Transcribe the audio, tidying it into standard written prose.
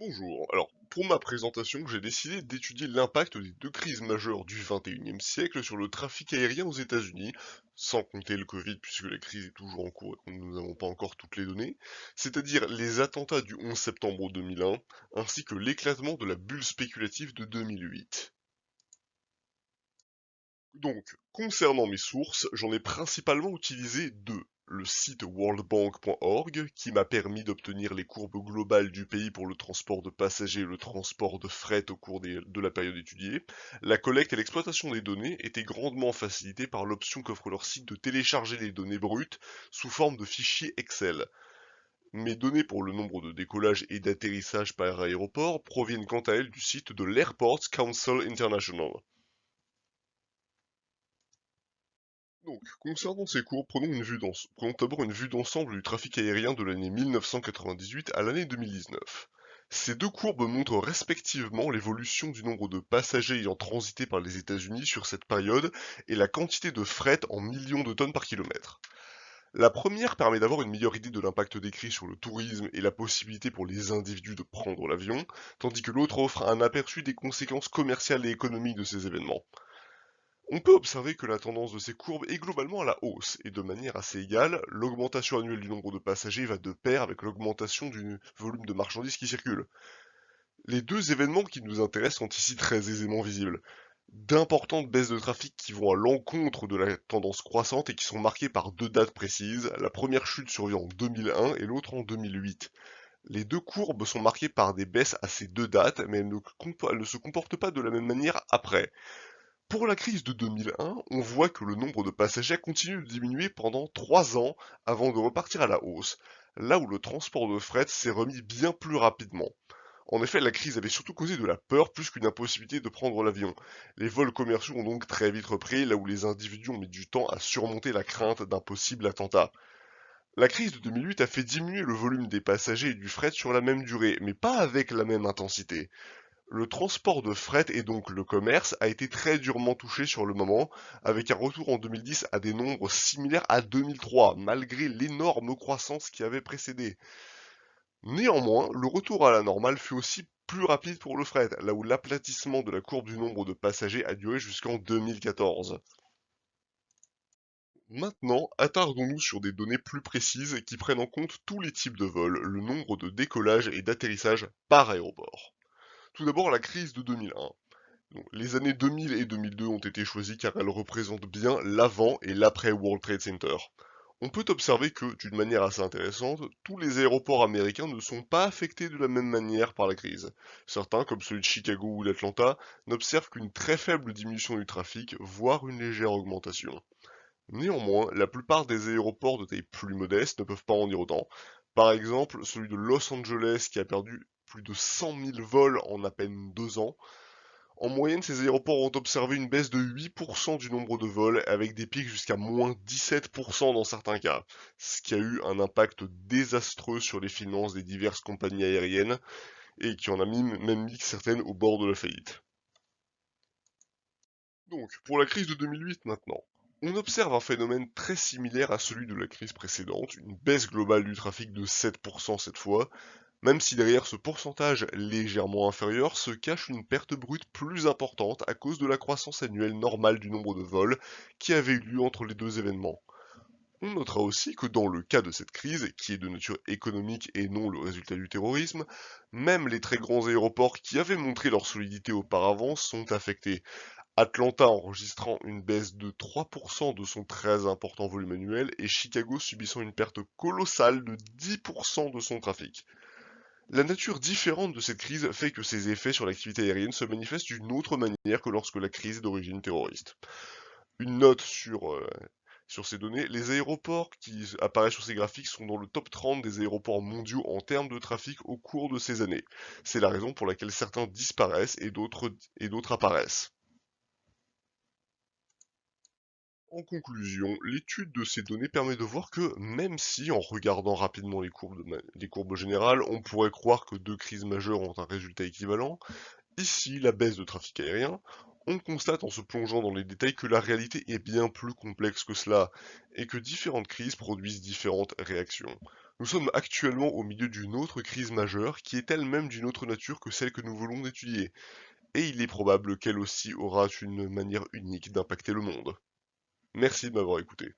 Bonjour, alors pour ma présentation, j'ai décidé d'étudier l'impact des deux crises majeures du XXIe siècle sur le trafic aérien aux États-Unis, sans compter le Covid puisque la crise est toujours en cours et que nous n'avons pas encore toutes les données, c'est-à-dire les attentats du 11 septembre 2001, ainsi que l'éclatement de la bulle spéculative de 2008. Donc, concernant mes sources, j'en ai principalement utilisé deux. Le site worldbank.org, qui m'a permis d'obtenir les courbes globales du pays pour le transport de passagers et le transport de fret au cours de la période étudiée. La collecte et l'exploitation des données étaient grandement facilitées par l'option qu'offre leur site de télécharger les données brutes sous forme de fichiers Excel. Mes données pour le nombre de décollages et d'atterrissages par aéroport proviennent quant à elles du site de l'Airports Council International. Donc, concernant ces cours, prenons d'abord une vue d'ensemble du trafic aérien de l'année 1998 à l'année 2019. Ces deux courbes montrent respectivement l'évolution du nombre de passagers ayant transité par les États-Unis sur cette période et la quantité de fret en millions de tonnes par kilomètre. La première permet d'avoir une meilleure idée de l'impact décrit sur le tourisme et la possibilité pour les individus de prendre l'avion, tandis que l'autre offre un aperçu des conséquences commerciales et économiques de ces événements. On peut observer que la tendance de ces courbes est globalement à la hausse, et de manière assez égale, l'augmentation annuelle du nombre de passagers va de pair avec l'augmentation du volume de marchandises qui circulent. Les deux événements qui nous intéressent sont ici très aisément visibles. D'importantes baisses de trafic qui vont à l'encontre de la tendance croissante et qui sont marquées par deux dates précises. La première chute survient en 2001 et l'autre en 2008. Les deux courbes sont marquées par des baisses à ces deux dates, mais elles ne se comportent pas de la même manière après. Pour la crise de 2001, on voit que le nombre de passagers continue de diminuer pendant 3 ans avant de repartir à la hausse, là où le transport de fret s'est remis bien plus rapidement. En effet, la crise avait surtout causé de la peur plus qu'une impossibilité de prendre l'avion. Les vols commerciaux ont donc très vite repris, là où les individus ont mis du temps à surmonter la crainte d'un possible attentat. La crise de 2008 a fait diminuer le volume des passagers et du fret sur la même durée, mais pas avec la même intensité. Le transport de fret et donc le commerce a été très durement touché sur le moment, avec un retour en 2010 à des nombres similaires à 2003, malgré l'énorme croissance qui avait précédé. Néanmoins, le retour à la normale fut aussi plus rapide pour le fret, là où l'aplatissement de la courbe du nombre de passagers a duré jusqu'en 2014. Maintenant, attardons-nous sur des données plus précises qui prennent en compte tous les types de vols, le nombre de décollages et d'atterrissages par aéroport. Tout d'abord, la crise de 2001. Donc, les années 2000 et 2002 ont été choisies car elles représentent bien l'avant et l'après World Trade Center. On peut observer que, d'une manière assez intéressante, tous les aéroports américains ne sont pas affectés de la même manière par la crise. Certains, comme celui de Chicago ou d'Atlanta, n'observent qu'une très faible diminution du trafic, voire une légère augmentation. Néanmoins, la plupart des aéroports de taille plus modeste ne peuvent pas en dire autant. Par exemple, celui de Los Angeles qui a perdu plus de 100 000 vols en à peine 2 ans. En moyenne, ces aéroports ont observé une baisse de 8% du nombre de vols, avec des pics jusqu'à moins 17% dans certains cas, ce qui a eu un impact désastreux sur les finances des diverses compagnies aériennes, et qui en a même mis certaines au bord de la faillite. Donc, pour la crise de 2008 maintenant, on observe un phénomène très similaire à celui de la crise précédente, une baisse globale du trafic de 7% cette fois, même si derrière ce pourcentage légèrement inférieur se cache une perte brute plus importante à cause de la croissance annuelle normale du nombre de vols qui avait eu lieu entre les deux événements. On notera aussi que dans le cas de cette crise, qui est de nature économique et non le résultat du terrorisme, même les très grands aéroports qui avaient montré leur solidité auparavant sont affectés. Atlanta enregistrant une baisse de 3% de son très important volume annuel et Chicago subissant une perte colossale de 10% de son trafic. La nature différente de cette crise fait que ses effets sur l'activité aérienne se manifestent d'une autre manière que lorsque la crise est d'origine terroriste. Une note sur ces données, les aéroports qui apparaissent sur ces graphiques sont dans le top 30 des aéroports mondiaux en termes de trafic au cours de ces années. C'est la raison pour laquelle certains disparaissent et d'autres apparaissent. En conclusion, l'étude de ces données permet de voir que, même si, en regardant rapidement les courbes générales, on pourrait croire que deux crises majeures ont un résultat équivalent, ici, la baisse de trafic aérien, on constate en se plongeant dans les détails que la réalité est bien plus complexe que cela, et que différentes crises produisent différentes réactions. Nous sommes actuellement au milieu d'une autre crise majeure qui est elle-même d'une autre nature que celle que nous voulons étudier, et il est probable qu'elle aussi aura une manière unique d'impacter le monde. Merci de m'avoir écouté.